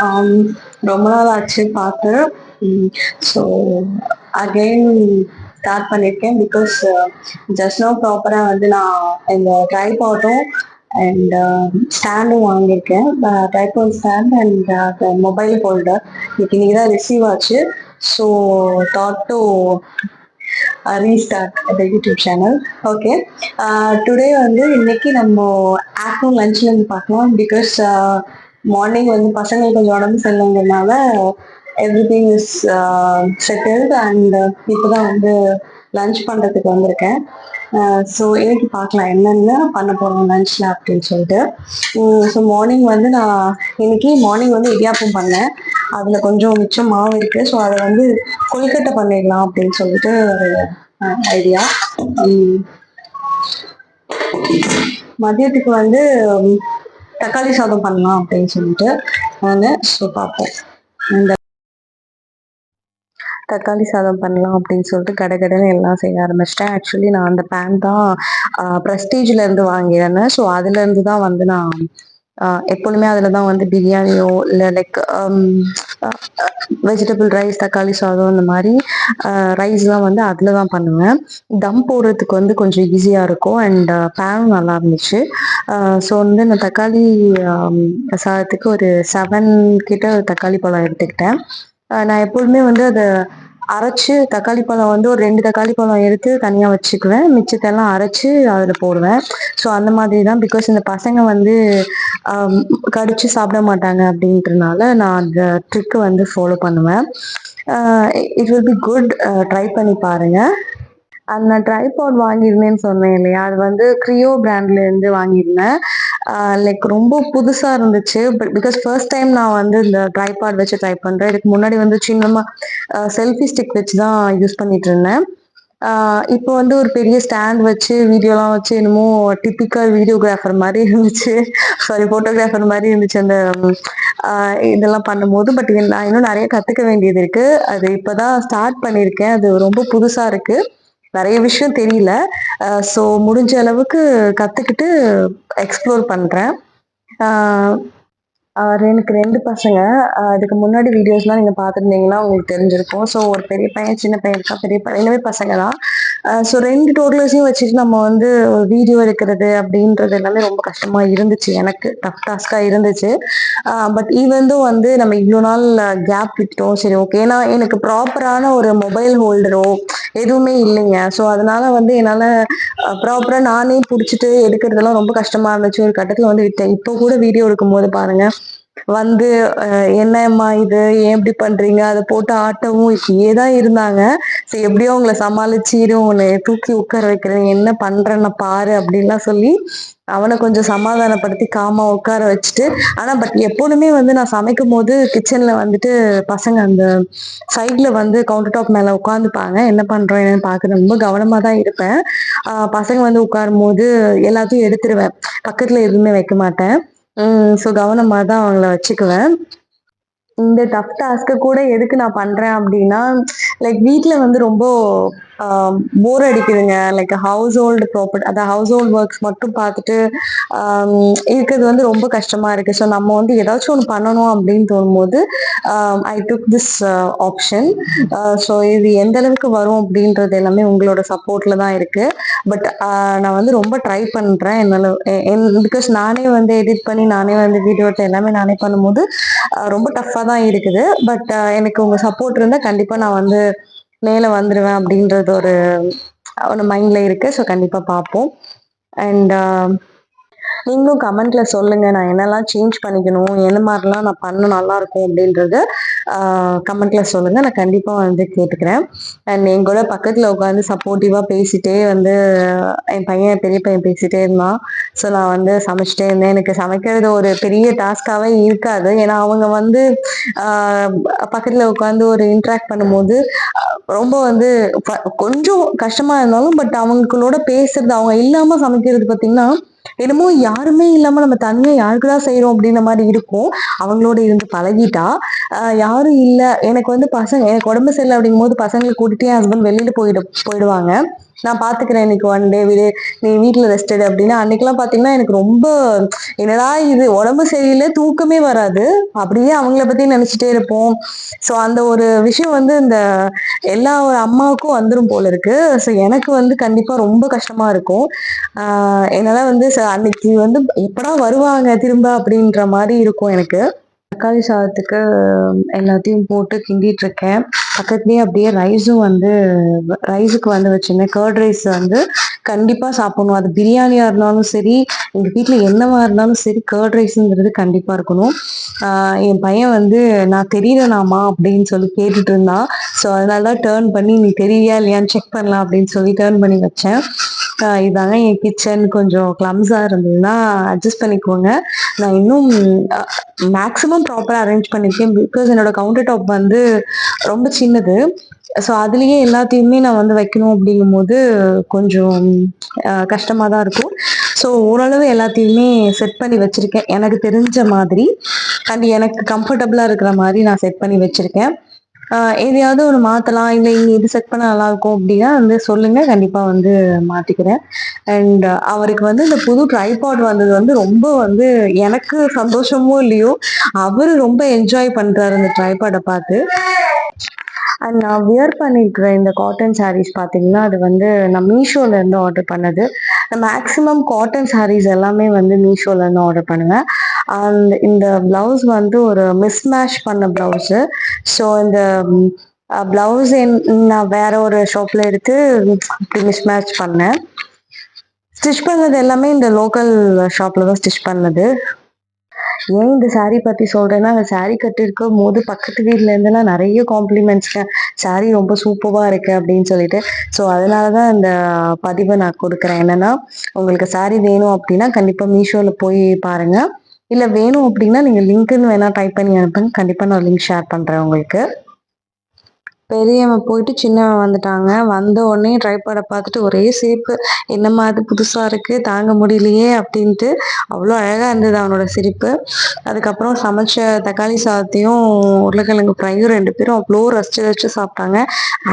ஆம், ரொம்ப நாள் ஆச்சு பார்த்து. ஸோ அகெயின் ஸ்டார்ட் பண்ணியிருக்கேன். பிகாஸ் ஜஸ்ட் நோ ப்ராப்பராக வந்து நான் இந்த ட்ரைபாடும் அண்ட் ஸ்டாண்டும் வாங்கியிருக்கேன். Tripod stand and mobile holder இன்னைக்கு தான் ரிசீவ் ஆச்சு. So thought to restart the YouTube channel. Okay, today வந்து இன்னைக்கு நம்ம ஆஃப்டர்நூன் லஞ்ச்ல இருந்து பார்க்கலாம். பிகாஸ் மார்னிங் வந்து பசங்களுக்கு கொஞ்சம் உடம்பு சரியில்லைங்கிறதுனால everything is settled and இப்போதான் வந்து லஞ்ச் பண்ணுறதுக்கு வந்திருக்கேன். ஸோ இன்னைக்கு பார்க்கலாம் என்னென்ன பண்ண போகிறோம் லஞ்சில் அப்படின்னு சொல்லிட்டு. ஸோ மார்னிங் வந்து நான் இன்னைக்கு மார்னிங் வந்து இடியாப்பம் பண்ணேன். அதில் கொஞ்சம் மிச்சம் மாவு இருக்குது. ஸோ அதை வந்து கொழுக்கட்டை பண்ணிடலாம் அப்படின்னு சொல்லிட்டு ஒரு ஐடியா. மதியத்துக்கு வந்து தக்காளி சாதம் பண்ணலாம் அப்படின்னு சொல்லிட்டு நான் ஸோ பார்ப்போம். இந்த தக்காளி சாதம் பண்ணலாம் அப்படின்னு சொல்லிட்டு கடகடன்னு எல்லாம் செய்ய ஆரம்பிச்சிட்டேன். ஆக்சுவலி நான் அந்த பேன் தான் ப்ரெஸ்டீஜ்ல இருந்து வாங்கியிருந்தேன். ஸோ அதுல இருந்து தான் வந்து நான் எப்பொழுதுமே அதில் தான் வந்து பிரியாணியோ இல்லை லைக் வெஜிடபிள் ரைஸ், தக்காளி சாதம் இந்த மாதிரி ரைஸ்லாம் வந்து அதில் தான் பண்ணுவேன். தம் போடுறதுக்கு வந்து கொஞ்சம் ஈஸியாக இருக்கும் அண்ட் பேனும் நல்லா இருந்துச்சு. ஸோ வந்து நான் தக்காளி சாதத்துக்கு ஒரு 7 கிட்ட தக்காளி பழம் எடுத்துக்கிட்டேன். நான் எப்பொழுதுமே வந்து அதை அரைச்சு தக்காளி பழம் வந்து ஒரு 2 தக்காளி பழம் எடுத்து தனியாக வச்சுக்குவேன். மிச்சத்தெல்லாம் அரைச்சு அதில் போடுவேன். ஸோ அந்த மாதிரி தான். பிகாஸ் இந்த பசங்க வந்து கடிச்சு சாப்பிட மாட்டாங்க அப்படின்றனால நான் அந்த ட்ரிக்கு வந்து ஃபாலோ பண்ணுவேன். It will be good. Try பண்ணி பாருங்க. அது நான் ட்ரைபாட் வாங்கியிருந்தேன்னு சொன்னேன் இல்லையா, அது வந்து க்ரியோ பிராண்ட்ல இருந்து வாங்கியிருந்தேன். லைக் ரொம்ப புதுசா இருந்துச்சு. பட் பிகாஸ் ஃபர்ஸ்ட் டைம் நான் வந்து இந்த ட்ரைபாட் வச்சு ட்ரை பண்றேன். இதுக்கு முன்னாடி வந்து சின்னமா செல்ஃபி ஸ்டிக் வச்சு தான் யூஸ் பண்ணிட்டு இருந்தேன். இப்போ வந்து ஒரு பெரிய ஸ்டாண்ட் வச்சு வீடியோலாம் வச்சு என்னமோ டிப்பிக்கல் வீடியோகிராஃபர் மாதிரி இருந்துச்சு. சாரி, ஃபோட்டோகிராஃபர் மாதிரி இருந்துச்சு அந்த இதெல்லாம் பண்ணும்போது. பட் நான் இன்னும் நிறைய கற்றுக்க வேண்டியது இருக்கு. அது இப்போதான் ஸ்டார்ட் பண்ணியிருக்கேன். அது ரொம்ப புதுசா இருக்கு. நிறைய விஷயம் தெரியல. ஸோ முடிஞ்ச அளவுக்கு கற்றுக்கிட்டு எக்ஸ்ப்ளோர் பண்ணுறேன். எனக்கு 2 பசங்க. இதுக்கு முன்னாடி வீடியோஸ்லாம் நீங்கள் பார்த்துருந்தீங்கன்னா உங்களுக்கு தெரிஞ்சிருக்கும். ஸோ ஒரு பெரிய பையன், சின்ன பையன் இருக்கா. பெரிய பையன் எல்லாமே பசங்க தான். ஸோ 2 டோட்லர்ஸையும் வச்சுட்டு நம்ம வந்து வீடியோ எடுக்கிறது அப்படின்றது எல்லாமே ரொம்ப கஷ்டமாக இருந்துச்சு. எனக்கு டஃப் டாஸ்காக இருந்துச்சு. பட் ஈவந்தும் வந்து நம்ம இவ்வளோ நாள் கேப் விட்டோம். சரி, ஓகே. ஏன்னா எனக்கு ப்ராப்பரான ஒரு மொபைல் ஹோல்டரோ எதுவுமே இல்லைங்க. ஸோ அதனால வந்து என்னால் ப்ராப்பராக நானே பிடிச்சிட்டு எடுக்கிறதெல்லாம் ரொம்ப கஷ்டமாக இருந்துச்சு. ஒரு கட்டத்தில் வந்து விட்டேன். இப்போ கூட வீடியோ எடுக்கும்போது பாருங்க வந்து என்னம்மா இது, ஏன் இப்படி பண்றீங்க, அதை போட்டு ஆட்டவும் இப்படியே தான் இருந்தாங்க. சரி, எப்படியோ உங்களை சமாளிச்சு உங்களை தூக்கி உட்கார வைக்கிறேன், என்ன பண்றேன்னு பாரு அப்படின்லாம் சொல்லி அவனை கொஞ்சம் சமாதானப்படுத்தி காமா உட்கார வச்சுட்டு. ஆனா பட் எப்போதுமே வந்து நான் சமைக்கும் போது கிச்சன்ல வந்துட்டு பசங்க அந்த சைட்ல வந்து கவுண்டர் டாப் மேல உட்காந்துப்பாங்க. என்ன பண்றோம் என்னன்னு பாக்குறது ரொம்ப கவனமா தான் இருப்பேன். பசங்க வந்து உட்காரும் போது எல்லாத்தையும் எடுத்துருவேன். பக்கத்துல எதுவுமே வைக்க மாட்டேன். ஸோ கவனமா தான் அவங்கள வச்சுக்குவேன். இந்த டஃப் டாஸ்க்கு கூட எதுக்கு நான் பண்றேன் அப்படின்னா, லைக் வீட்ல வந்து ரொம்ப போர் அடிக்குதுங்க. லைக் ஹவுஸ் ஹோல்டு ப்ராப்பர்ட், அதாவது ஹவுஸ் ஹோல்ட் ஒர்க்ஸ் மட்டும் பார்த்துட்டு இருக்கிறது வந்து ரொம்ப கஷ்டமா இருக்கு. ஸோ நம்ம வந்து ஏதாச்சும் ஒன்று பண்ணணும் அப்படின்னு தோணும்போது ஐ டுக் திஸ் ஆப்ஷன். ஸோ இது எந்த அளவுக்கு வரும் அப்படின்றது எல்லாமே உங்களோட சப்போர்ட்ல தான் இருக்கு. பட் நான் வந்து ரொம்ப ட்ரை பண்றேன். பிகாஸ் நானே வந்து எடிட் பண்ணி நானே வந்து வீடியோ எல்லாமே நானே பண்ணும்போது ரொம்ப டஃப்பாக தான் இருக்குது. பட் எனக்கு உங்கள் சப்போர்ட் இருந்தால் கண்டிப்பாக நான் வந்து மேலே வந்துடுவேன் அப்படின்றது ஒரு மைண்டில் இருக்குது. ஸோ கண்டிப்பாக பார்ப்போம். அண்ட் நீங்களும் கமெண்ட்ல சொல்லுங்க, நான் என்னெல்லாம் சேஞ்ச் பண்ணிக்கணும், என்ன மாதிரிலாம் நான் பண்ண நல்லா இருக்கும் அப்படின்றது கமெண்ட்ல சொல்லுங்க. நான் கண்டிப்பா வந்து கேட்டுக்கிறேன். அண்ட் என் கூட பக்கத்துல உட்காந்து சப்போர்ட்டிவா பேசிட்டே வந்து என் பையன், பெரிய பையன் பேசிட்டே இருந்தான். ஸோ நான் வந்து சமைச்சிட்டே இருந்தேன். எனக்கு சமைக்கிறது ஒரு பெரிய டாஸ்காவே இருக்காது. ஏன்னா அவங்க வந்து பக்கத்துல உட்காந்து ஒரு இன்ட்ராக்ட் பண்ணும்போது ரொம்ப வந்து கொஞ்சம் கஷ்டமா இருந்தாலும், பட் அவங்களோட பேசுறது, அவங்க இல்லாம சமைக்கிறது பார்த்தீங்கன்னா என்னமோ யாருமே இல்லாம நம்ம தனியா யாருக்குதான் செய்யறோம் அப்படின்ற மாதிரி இருக்கும். அவங்களோட இருந்து பழகிட்டா யாரும் இல்ல. எனக்கு வந்து பசங்க, எனக்கு உடம்பு சரியில்லை அப்படிங்கும் போது பசங்களை கூட்டிட்டு என் ஹஸ்பண்ட் வெளியில போயிடுவாங்க. நான் பாத்துக்கிறேன் இன்னைக்கு ஒன் டே விடு, நீ வீட்டுல ரெஸ்ட் எடு அப்படின்னா, அன்னைக்கெல்லாம் பாத்தீங்கன்னா எனக்கு ரொம்ப என்னடா இது உடம்பு சரியில்லை, தூக்கமே வராது. அப்படியே அவங்கள பத்தி நினைச்சிட்டே இருப்போம். ஸோ அந்த ஒரு விஷயம் வந்து இந்த எல்லா ஒரு அம்மாவுக்கும் வந்துரும் போல இருக்கு. ஸோ எனக்கு வந்து கண்டிப்பா ரொம்ப கஷ்டமா இருக்கும். என்னால வந்து அன்னைக்கு வந்து எப்படா வருவாங்க திரும்ப அப்படின்ற மாதிரி இருக்கும் எனக்கு. தக்காளி சாதத்துக்கு எல்லாத்தையும் போட்டு கிண்டிட்டு இருக்கேன். பக்கத்துலயே அப்படியே ரைஸும் வந்து ரைஸுக்கு வந்து வச்சிருந்தேன். கர்ட் ரைஸ் வந்து கண்டிப்பா சாப்பிடணும். அது பிரியாணியா இருந்தாலும் சரி, எங்க வீட்ல என்னவா இருந்தாலும் சரி, கர்ட் ரைஸ்ங்கிறது கண்டிப்பா இருக்கணும். என் பையன் வந்து நான் தெரியறனாமா அப்படின்னு சொல்லி கேட்டுட்டு இருந்தான். ஸோ அதனால தான் டேர்ன் பண்ணி நீ தெரியலையா இல்லையான்னு செக் பண்ணலாம் அப்படின்னு சொல்லி டேர்ன் பண்ணி வச்சேன். இதாங்க என் கிச்சன். கொஞ்சம் கிளம்ஸா இருந்ததுன்னா அட்ஜஸ்ட் பண்ணிக்கோங்க. நான் இன்னும் மேக்ஸிமம் ப்ராப்பரா அரேஞ்ச் பண்ணிருக்கேன். பிகாஸ் என்னோட கவுண்டர் டாப் வந்து ரொம்ப சின்னது. ஸோ அதுலயே எல்லாத்தையுமே நான் வந்து வைக்கணும் அப்படிங்கும்போது கொஞ்சம் கஷ்டமா தான் இருக்கும். ஸோ ஓரளவு எல்லாத்தையுமே செட் பண்ணி வச்சிருக்கேன் எனக்கு தெரிஞ்ச மாதிரி. அண்ட் எனக்கு கம்ஃபர்டபுளா இருக்கிற மாதிரி நான் செட் பண்ணி வச்சிருக்கேன். எதையாவது ஒரு மாத்தலாம், இல்லை இங்க இது செட் பண்ண நல்லா இருக்கும் அப்படின்னா வந்து சொல்லுங்க, கண்டிப்பா வந்து மாத்திக்கிறேன். அண்ட் அவருக்கு வந்து இந்த புது ட்ரைபாட் வந்தது வந்து ரொம்ப வந்து எனக்கு சந்தோஷமோ இல்லையோ, அவரு ரொம்ப என்ஜாய் பண்றாரு அந்த ட்ரைபாடை பார்த்து. அண்ட் நான் வியர் பண்ணியிருக்கிற இந்த காட்டன் சாரீஸ் பார்த்தீங்கன்னா, அது வந்து நான் மீஷோல இருந்து ஆர்டர் பண்ணது. மேக்ஸிமம் காட்டன் சாரீஸ் எல்லாமே வந்து மீஷோல இருந்து ஆர்டர் பண்ணுவேன். அண்ட் இந்த பிளவுஸ் வந்து ஒரு மிஸ்மேட்ச் பண்ண பிளவுஸு. ஸோ இந்த பிளவுஸ் நான் வேற ஒரு ஷாப்ல எடுத்து இப்படி மிஸ்மேட்ச் பண்ணேன். ஸ்டிச் பண்ணது எல்லாமே இந்த லோக்கல் ஷாப்ல தான் ஸ்டிச் பண்ணது. ஏன் இந்த saree பத்தி சொல்றேன்னா, அந்த saree கட்டியிருக்கும் போது பக்கத்து வீட்ல இருந்தெல்லாம் நிறைய காம்ப்ளிமெண்ட்ஸ்ங்க. saree ரொம்ப சூப்பரா இருக்கு அப்படின்னு சொல்லிட்டு. ஸோ அதனாலதான் இந்த பதிவை நான் கொடுக்குறேன். என்னன்னா, உங்களுக்கு saree வேணும் அப்படின்னா கண்டிப்பா மீஷோல போய் பாருங்க. இல்ல வேணும் அப்படின்னா நீங்க லிங்க்னு வேணா டைப் பண்ணி அனுப்புங்க. கண்டிப்பா நான் லிங்க் ஷேர் பண்றேன் உங்களுக்கு. பெரியவன் போயிட்டு சின்னவன் வந்துட்டாங்க. வந்த உடனே ட்ரைபாட பார்த்துட்டு ஒரே சிரிப்பு. என்னம்மா இது புதுசா இருக்கு, தாங்க முடியலையே அப்படின்ட்டு. அவ்வளோ அழகா இருந்தது அவனோட சிரிப்பு. அதுக்கப்புறம் சமைச்ச தக்காளி சாதத்தையும் உருளைக்கிழங்கு ஃப்ரையும் 2 பேரும் அவ்வளோ ரசிச்சு ரசிச்சு சாப்பிட்டாங்க.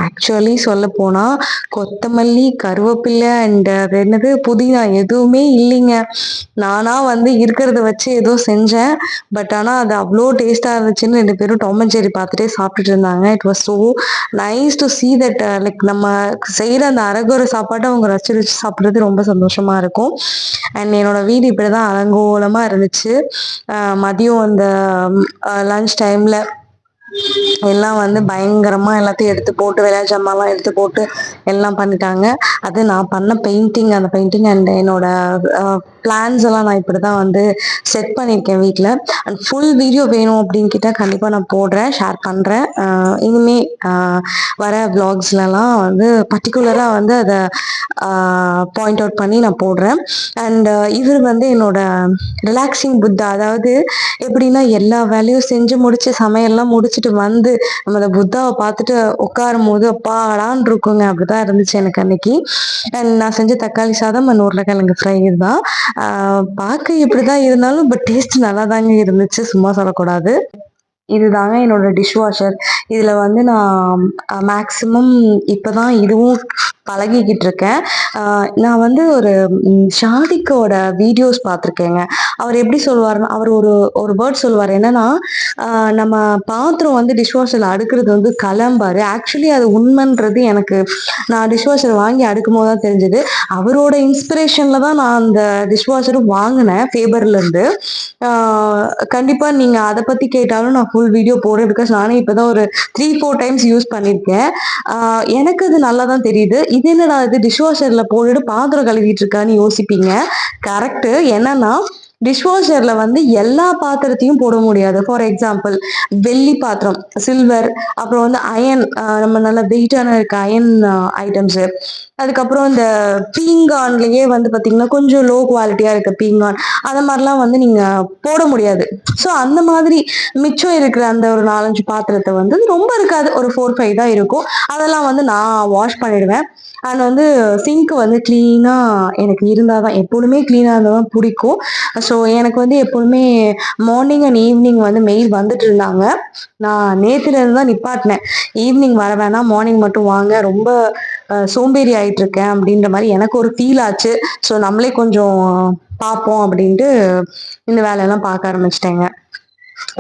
ஆக்சுவலி சொல்ல போனா கொத்தமல்லி, கருவேப்பிலை அண்ட் அது என்னது புதினா எதுவுமே இல்லைங்க. நானா வந்து இருக்கிறத வச்சு ஏதோ செஞ்சேன். பட் ஆனா அது அவ்வளோ டேஸ்டா இருந்துச்சுன்னு 2 பேரும் டாம் அண்ட் ஜெர்ரி பார்த்துட்டே சாப்பிட்டுட்டு இருந்தாங்க. It was so nice to see that like நம்ம செய்யற அந்த அரகுற சாப்பாட்டை அவங்க ரசிச்சு ரசிச்சு சாப்பிடுறது ரொம்ப சந்தோஷமா இருக்கும். அண்ட் என்னோட வீடு இப்படிதான் அலங்கோலமா இருந்துச்சு. மதியம் அந்த லஞ்ச் டைம்ல எல்லாம் வந்து பயங்கரமா எல்லாத்தையும் எடுத்து போட்டு விளையாட்டு ஜாமான்லாம் எடுத்து போட்டு எல்லாம் பண்ணிட்டாங்க. அது நான் பண்ண பெயிண்டிங், அந்த பெயிண்டிங் அண்ட் என்னோட பிளான்ஸ் எல்லாம் நான் இப்படிதான் வந்து செட் பண்ணியிருக்கேன் வீட்டில். அண்ட் ஃபுல் வீடியோ வேணும் அப்படின்னு கிட்ட கண்டிப்பாக நான் போடுறேன், ஷேர் பண்ணுறேன். இனிமே வர விளாக்ஸ்லலாம் வந்து பர்டிகுலராக வந்து அதை பாயிண்ட் அவுட் பண்ணி நான் போடுறேன். அண்ட் இவர் வந்து என்னோட ரிலாக்ஸிங் புத்தா. அதாவது எப்படின்னா எல்லா வேலையும் செஞ்சு முடிச்சு சமையல்லாம் முடிச்சுட்டு வந்து நம்ம அந்த புத்தாவை பார்த்துட்டு உட்காரும் போது அப்பாடான்னு இருக்குங்க. அப்படிதான் இருந்துச்சு எனக்கு அன்னைக்கு. அண்ட் நான் செஞ்ச தக்காளி சாதம் அண்ட் உருளைக்கிழங்கு ஃப்ரை தான். பார்க்க இப்படிதான் இருந்தாலும் பட் டேஸ்ட் நல்லா தாங்க இருந்துச்சு, சும்மா சொல்லக்கூடாது. இதுதாங்க என்னோட டிஷ் வாஷர். இதுல வந்து நான் மேக்சிமம் இப்பதான் இதுவும் பழகிக்கிட்டு இருக்கேன். நான் வந்து ஒரு ஷாதிக்கோட வீடியோஸ் பார்த்துருக்கேங்க. அவர் எப்படி சொல்லுவாருன்னா, அவர் ஒரு ஒரு வேர்ட் சொல்லுவார். என்னன்னா, நம்ம பாத்திரம் வந்து டிஷ் வாஷர்ல அடுக்கிறது வந்து கலம்பாரு. ஆக்சுவலி அது உண்மைன்றது எனக்கு நான் டிஷ் வாஷர் வாங்கி அடுக்கும் போது தான் தெரிஞ்சது. அவரோட இன்ஸ்பிரேஷன்ல தான் நான் அந்த டிஷ் வாஷரும் வாங்கினேன் ஃபேபர்ல இருந்து. கண்டிப்பா நீங்க அதை பத்தி கேட்டாலும் நான் ஃபுல் வீடியோ போடுறேன். பிகாஸ் நானே இப்பதான் ஒரு 3-4 டைம்ஸ் யூஸ் பண்ணியிருக்கேன். எனக்கு அது நல்லா தான் தெரியுது. இது என்னடா இது டிஷ் வாஷர்ல போட்டுட்டு பாத்திரம் கழுவிட்டு இருக்கான்னு யோசிப்பீங்க. கரெக்ட். என்னன்னா டிஷ்வாஷர்ல வந்து எல்லா பாத்திரத்தையும் போட முடியாது. ஃபார் எக்ஸாம்பிள் வெள்ளி பாத்திரம், சில்வர், அப்புறம் வந்து அயன், நம்ம நல்ல வெயிட்டான இருக்க அயன் ஐட்டம்ஸ். அதுக்கப்புறம் இந்த பீங்கான்லயே வந்து பாத்தீங்கன்னா கொஞ்சம் லோ குவாலிட்டியா இருக்க பீங்கான், அந்த மாதிரிலாம் வந்து நீங்க போட முடியாது. ஸோ அந்த மாதிரி மிச்சம் இருக்கிற அந்த ஒரு 4-5 பாத்திரத்தை வந்து ரொம்ப இருக்காது, ஒரு 4-5 தான் இருக்கும். அதெல்லாம் வந்து நான் வாஷ் பண்ணிடுவேன். அண்ட் வந்து சிங்க் வந்து கிளீனா எனக்கு இருந்தாதான், எப்பொழுதுமே கிளீனா இருந்தாதான் பிடிக்கும். ஸோ எனக்கு வந்து எப்பொழுதுமே மார்னிங் அண்ட் ஈவினிங் வந்து மெயில் வந்துட்டு இருந்தாங்க. நான் நேத்துல இருந்து தான் நிப்பாட்டினேன். ஈவினிங் வர வேணாம், மார்னிங் மட்டும் வாங்க, ரொம்ப சோம்பேறி ஆயிட்டு இருக்கேன் அப்படின்ற மாதிரி எனக்கு ஒரு ஃபீல் ஆச்சு. ஸோ நம்மளே கொஞ்சம் பார்ப்போம் அப்படின்ட்டு இந்த வேலையெல்லாம் பார்க்க ஆரம்பிச்சிட்டேங்க.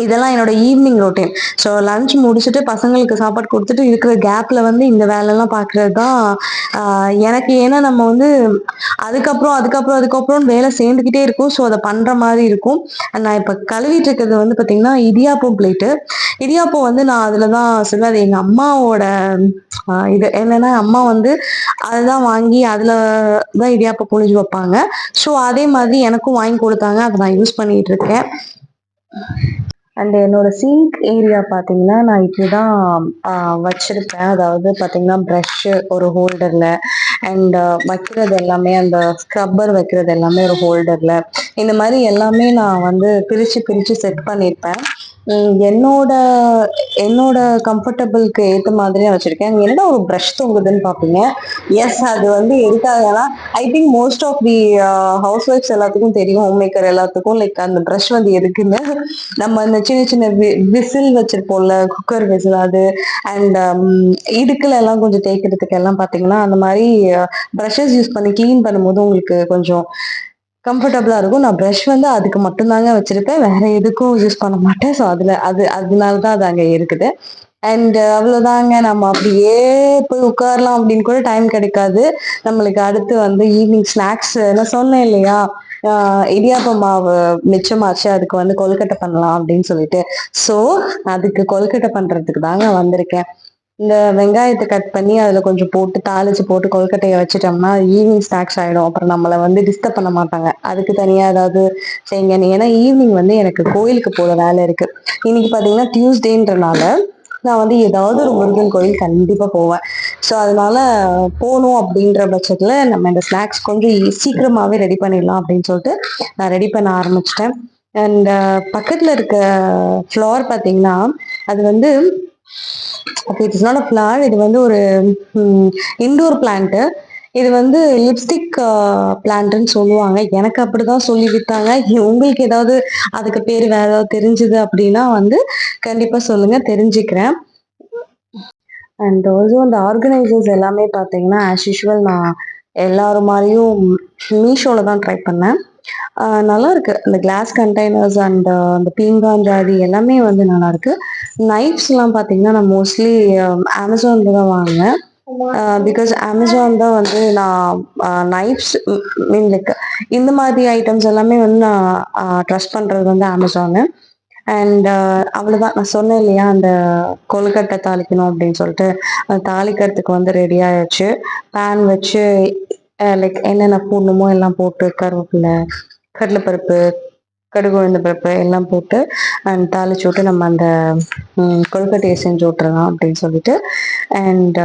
இதெல்லாம் என்னோட ஈவினிங் ரொட்டீன். ஸோ லஞ்ச் முடிச்சுட்டு பசங்களுக்கு சாப்பாடு கொடுத்துட்டு இருக்கிற கேப்ல வந்து இந்த வேலையெல்லாம் பார்க்கறது தான் எனக்கு. ஏன்னா நம்ம வந்து அதுக்கப்புறம் வேலை சேர்ந்துக்கிட்டே இருக்கும். ஸோ அதை பண்ற மாதிரி இருக்கும். நான் இப்போ கழுவிட்டு இருக்கிறது வந்து பார்த்தீங்கன்னா இடியாப்பம் பிளேட்டு. இடியாப்பம் வந்து நான் அதில் தான் சொல்லுவேன், அது எங்கள் அம்மாவோட இது என்னன்னா, அம்மா வந்து அதுதான் வாங்கி அதில் தான் இடியாப்பம் புழிஞ்சு வைப்பாங்க. ஸோ அதே மாதிரி எனக்கும் வாங்கி கொடுத்தாங்க, அதை நான் யூஸ் பண்ணிட்டு இருக்கேன். அண்ட் என்னோட சிங்க் ஏரியா பார்த்தீங்கன்னா, நான் இப்படிதான் வச்சிருப்பேன். அதாவது பார்த்தீங்கன்னா, ப்ரஷ்ஷு ஒரு ஹோல்டர்ல, அண்ட் வைக்கிறது எல்லாமே அந்த ஸ்க்ரப்பர் வைக்கிறது எல்லாமே ஒரு ஹோல்டர்ல. இந்த மாதிரி எல்லாமே நான் வந்து பிரிச்சு பிரிச்சு செட் பண்ணியிருப்பேன். என்னோட என்னோட கம்ஃபர்டபுளுக்கு ஏற்ற மாதிரியே வச்சிருக்கேன். அங்க என்னடா ஒரு ப்ரஷ் தொங்குதுன்னு பார்ப்பீங்க. எஸ், அது வந்து எதுக்காகனா, I think most of the ஹவுஸ் ஒய்ஃப்ஸ் எல்லாத்துக்கும் தெரியும், ஹோம் மேக்கர் எல்லாத்துக்கும், லைக் அந்த ப்ரஷ் வந்து எதுக்குன்னு. நம்ம அந்த சின்ன சின்ன விசில் வச்சிருப்போம்ல, குக்கர் விசில் அது, அண்ட் இடுக்குல எல்லாம் கொஞ்சம் தேய்க்கிறதுக்கு எல்லாம் பாத்தீங்கன்னா அந்த மாதிரி ப்ரஷஸ் யூஸ் பண்ணி கிளீன் பண்ணும்போது உங்களுக்கு கொஞ்சம் கம்ஃபர்டபுளா இருக்கும். நான் ப்ரஷ் வந்து அதுக்கு மட்டும்தாங்க வச்சிருப்பேன், வேற எதுக்கும் யூஸ் பண்ண மாட்டேன். ஸோ அதனாலதான் அது அங்க இருக்குது. அண்ட் அவ்வளவுதாங்க. நம்ம அப்படியே போய் உட்காரலாம் அப்படின்னு கூட டைம் கிடைக்காது நம்மளுக்கு. அடுத்து வந்து ஈவினிங் ஸ்நாக்ஸ் நான் சொன்னேன் இல்லையா, இடியாப்ப மாவு மிச்சமாச்சு, அதுக்கு வந்து கொழுக்கட்டை பண்ணலாம் அப்படின்னு சொல்லிட்டு. ஸோ அதுக்கு கொழுக்கட்டை பண்றதுக்கு தாங்க வந்திருக்கேன். இந்த வெங்காயத்தை கட் பண்ணி அதுல கொஞ்சம் போட்டு தாளிச்சு போட்டு கொழுக்கட்டையை வச்சுட்டோம்னா ஈவினிங் ஸ்நாக்ஸ் ஆயிடும். அப்புறம் நம்மளை வந்து டிஸ்டர்ப் பண்ண மாட்டாங்க. அதுக்கு தனியா ஏதாவது செய்யுங்க. ஏன்னா ஈவினிங் வந்து எனக்கு கோயிலுக்கு போற வேலை இருக்கு. இன்னைக்கு பாத்தீங்கன்னா டியூஸ்டேன்றனால நான் வந்து ஏதாவது ஒரு முருகன் கோயில் கண்டிப்பா போவேன். ஸோ அதனால போகணும் அப்படின்ற பட்சத்துல நம்ம இந்த ஸ்நாக்ஸ் கொஞ்சம் சீக்கிரமாவே ரெடி பண்ணிடலாம் அப்படின்னு சொல்லிட்டு நான் ரெடி பண்ண ஆரம்பிச்சிட்டேன். அண்ட் பக்கத்துல இருக்க ஃப்ளவர் பாத்தீங்கன்னா, அது வந்து it is not a flower, இது வந்து ஒரு இண்டோர் பிளான்ட். இது வந்து லிப்ஸ்டிக் பிளான்ட்னு சொல்லுவாங்க. எனக்கு அப்படிதான் சொல்லி வித்தாங்க. உங்களுக்கு ஏதாவது அதுக்கு பேர் வேற ஏதாவது தெரிஞ்சது அப்படின்னா வந்து கண்டிப்பா சொல்லுங்க, தெரிஞ்சுக்கிறேன். அண்ட் ஆல்சோ அந்த ஆர்கனைசர்ஸ் எல்லாமே பார்த்தீங்கன்னா ஆஸ் யூஷுவல் நான் எல்லாரும் மாதிரியும் மீஷோல தான் ட்ரை பண்ணேன். நல்லா இருக்கு. அந்த கிளாஸ் கண்டெய்னர்ஸ் அண்ட் அந்த பீங்கான் ஜாடி எல்லாமே வந்து நல்லா இருக்கு. நைஃப்ஸ்லாம் பார்த்தீங்கன்னா நான் மோஸ்ட்லி அமேசான்ல தான் வாங்கினேன். பிகாஸ் அமேசான் தான் வந்து நான் நைஃப்ஸ் மீன் லைக் இந்த மாதிரி ஐட்டம்ஸ் எல்லாமே வந்து நான் ட்ரஸ்ட் பண்றது வந்து அமேசானு. அண்ட் அவ்வளோதான். நான் சொன்னேன் இல்லையா, அந்த கொழுக்கட்டை தாளிக்கணும் அப்படின்னு சொல்லிட்டு, அது தாளிக்கிறதுக்கு வந்து ரெடி ஆயிடுச்சு. பேன் வச்சு லைக் என்னென்ன போடணுமோ எல்லாம் போட்டு கருவேப்பிலை, கடலைப்பருப்பு, கடுகு உளுந்த பருப்பு எல்லாம் போட்டு அண்ட் தாளிச்சு விட்டு நம்ம அந்த கொழுக்கட்டையை செஞ்சு விட்டுறலாம் அப்படின்னு சொல்லிட்டு. அண்ட்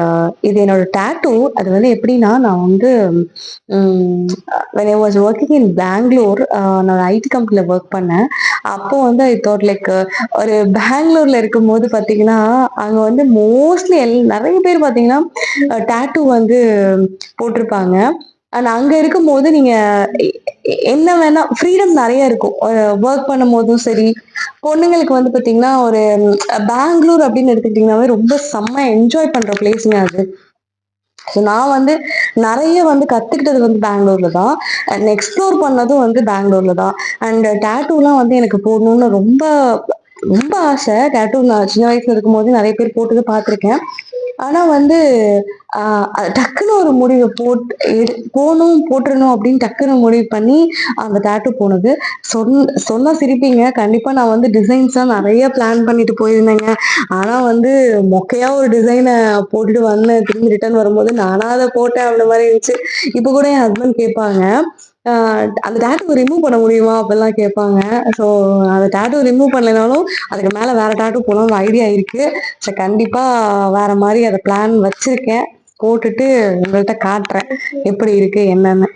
இது என்னோட டேட்டூ. அது வந்து எப்படின்னா, நான் வந்து when I was working in Bangalore, நான் ஐடி கம்பெனில ஒர்க் பண்ணேன். அப்போ வந்து ஐ தாட் லைக் ஒரு பெங்களூர்ல இருக்கும்போது பாத்தீங்கன்னா அங்க வந்து மோஸ்ட்லி நிறைய பேர் பாத்தீங்கன்னா டேட்டூ வந்து போட்டிருப்பாங்க. அண்ட் அங்க இருக்கும்போது நீங்க என்ன வேணா ஃப்ரீடம் நிறைய இருக்கும். ஒர்க் பண்ணும் போதும் சரி, பொண்ணுங்களுக்கு வந்து பாத்தீங்கன்னா ஒரு பெங்களூர் அப்படின்னு எடுத்துக்கிட்டீங்கன்னாவே ரொம்ப செம்ம என்ஜாய் பண்ற பிளேஸ்ங்க அது. ஸோ நான் வந்து நிறைய வந்து கத்துக்கிட்டது வந்து பெங்களூர்ல தான், அண்ட் எக்ஸ்ப்ளோர் பண்ணதும் வந்து பெங்களூர்ல தான். அண்ட் டேட்டூலாம் வந்து எனக்கு போடணும்னு ரொம்ப ரொம்ப ஆசை. டேட்டூ நான் சின்ன வயசுல இருக்கும்போது நிறைய பேர் போட்டது பார்த்துருக்கேன். ஆனா வந்து டக்குன்னு ஒரு முடிவு போட்டுறணும் அப்படின்னு டக்குன்னு முடிவு பண்ணி அந்த டேட்டூ போனது. சொன்னா சிரிப்பீங்க. கண்டிப்பா நான் வந்து டிசைன்ஸ் தான் நிறைய பிளான் பண்ணிட்டு போயிருந்தேங்க. ஆனா வந்து மொக்கையா ஒரு டிசைனை போட்டுட்டு வந்தேன். திரும்பி ரிட்டர்ன் வரும்போது நானா அதை போட்டேன் அந்த மாதிரி இருந்துச்சு. இப்ப கூட என் ஹஸ்பண்ட் கேட்பாங்க, அந்த டேட்டூ ரிமூவ் பண்ண முடியுமா அப்படிலாம் கேட்பாங்க. ஸோ அந்த டேட்டூ ரிமூவ் பண்ணலைனாலும் அதுக்கு மேல வேற டேட்டூ போகணும்னு ஐடியா இருக்கு. ஸோ கண்டிப்பா வேற மாதிரி அதை பிளான் வச்சிருக்கேன். போட்டுட்டு உங்கள்கிட்ட காட்டுறேன் எப்படி இருக்கு என்னன்னு.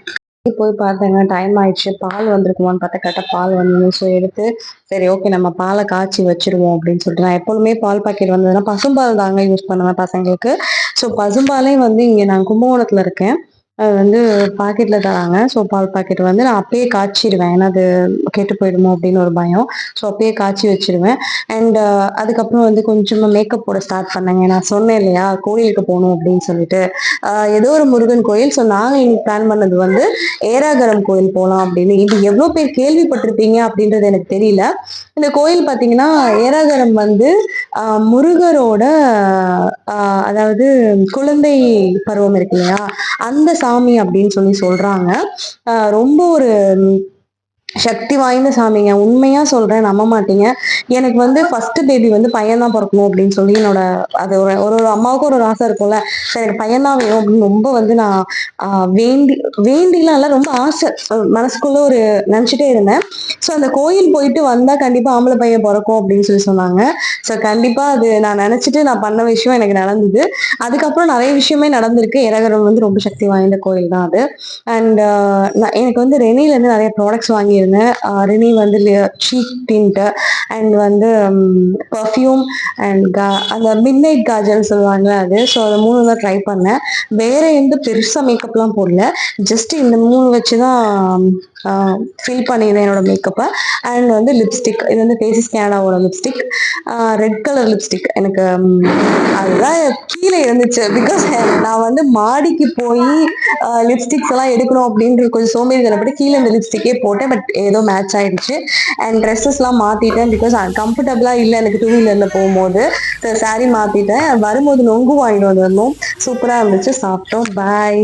போய் பார்த்தேங்க. டைம் ஆயிடுச்சு. பால் வந்திருக்குமான்னு பார்த்தா கரெக்ட்டா பால் வந்தது. ஸோ எடுத்து சரி ஓகே நம்ம பால காய்ச்சி வச்சுருவோம் அப்படின்னு சொல்லிட்டு நான் எப்பவுமே பால் பாக்கெட் வந்ததுன்னா பசும்பால் தாங்க யூஸ் பண்ணுவேன் பசங்களுக்கு. ஸோ பசும்பாலே வந்து இங்க நான் கும்பகோணத்துல இருக்கேன். அது வந்து பாக்கெட்ல தராங்க. ஸோ பால் பாக்கெட் வந்து நான் அப்பயே காய்ச்சிருவேன். ஏன்னா அது கெட்டு போயிடுமோ அப்படின்னு ஒரு பயம். ஸோ அப்பயே காய்ச்சி வச்சுருவேன். அண்ட் அதுக்கப்புறம் வந்து கொஞ்சமா மேக்கப் போட ஸ்டார்ட் பண்ணேங்க. நான் சொன்னேன் இல்லையா கோயிலுக்கு போகணும் அப்படின்னு சொல்லிட்டு. ஏதோ ஒரு முருகன் கோயில். ஸோ நாங்க இன்னைக்கு பிளான் பண்ணது வந்து ஏராகரம் கோயில் போலாம் அப்படின்னு. இது எவ்வளோ பேர் கேள்விப்பட்டிருப்பீங்க அப்படின்றது எனக்கு தெரியல. இந்த கோயில் பார்த்தீங்கன்னா, ஏராகரம் வந்து முருகரோட அதாவது குழந்தை பருவம் இருக்கு இல்லையா? அந்த சாமி அப்படின்னு சொல்லி சொல்றாங்க. ரொம்ப ஒரு சக்தி வாய்ந்த சாமிங்க. உண்மையா சொல்றேன், நம்ப மாட்டீங்க. எனக்கு வந்து ஃபர்ஸ்ட் பேபி வந்து பையன் தான் பொறக்கணும் அப்படின்னு சொல்லி என்னோட அது ஒரு ஒரு ஒரு அம்மாவுக்கும் ஒரு ஆசை இருக்கும்ல. சரி எனக்கு பையன் தான் வேணும் அப்படின்னு ரொம்ப வந்து நான் வேண்டி வேண்டிலாம் இல்ல, ரொம்ப ஆசை மனசுக்குள்ள ஒரு நினைச்சிட்டே இருந்தேன். ஸோ அந்த கோயில் போயிட்டு வந்தா கண்டிப்பா ஆம்பளை பையன் பொறக்கும் அப்படின்னு சொல்லி சொன்னாங்க. ஸோ கண்டிப்பா அது நான் நினைச்சிட்டு நான் பண்ண விஷயம் எனக்கு நடந்தது. அதுக்கப்புறம் நிறைய விஷயமே நடந்திருக்கு. ஏரகரம் வந்து ரொம்ப சக்தி வாய்ந்த கோயில் தான் அது. அண்ட் எனக்கு வந்து ரெனிலேருந்து நிறைய ப்ராடக்ட்ஸ் வாங்கியிருந்தேன். ரெனி வந்து சீக் டிண்ட் அண்ட் வந்து பர்ஃப்யூம் அண்ட் அந்த மிட் நைட் காஜல்னு சொல்லுவாங்க அது. ஸோ அது 3 தான் ட்ரை பண்ணேன். வேற எந்த பெருசா மேக்கப்லாம் போடல. ஜஸ்ட் இந்த 3 வச்சு தான் ஃபில் பண்ணியிருந்தேன் என்னோட மேக்கப்பை. அண்ட் வந்து லிப்ஸ்டிக், இது வந்து ஃபேஸஸ் கேனடாவோட லிப்ஸ்டிக், ரெட் கலர் லிப்ஸ்டிக். எனக்கு அதுதான் கீழே இருந்துச்சு. பிகாஸ் நான் வந்து மாடிக்கு போய் லிப்ஸ்டிக்ஸ் எல்லாம் எடுக்கணும் அப்படின்ற கொஞ்சம் சோம்பேறித்தனப்பட்டு கீழே இந்த லிப்ஸ்டிக்கே போட்டேன். பட் ஏதோ மேட்ச் ஆயிடுச்சு. அண்ட் ட்ரெஸ்ஸஸ்லாம் மாத்திட்டேன். பிகாஸ் கம்ஃபர்டபுளா இல்லை எனக்கு டூ வீலர்ல போகும்போது. சாரி மாத்திட்டேன். வரும்போது நொங்கு வாங்கிட்டு வந்துடணும். சூப்பரா இருந்துச்சு. சாப்பிட்டோம். பாய்.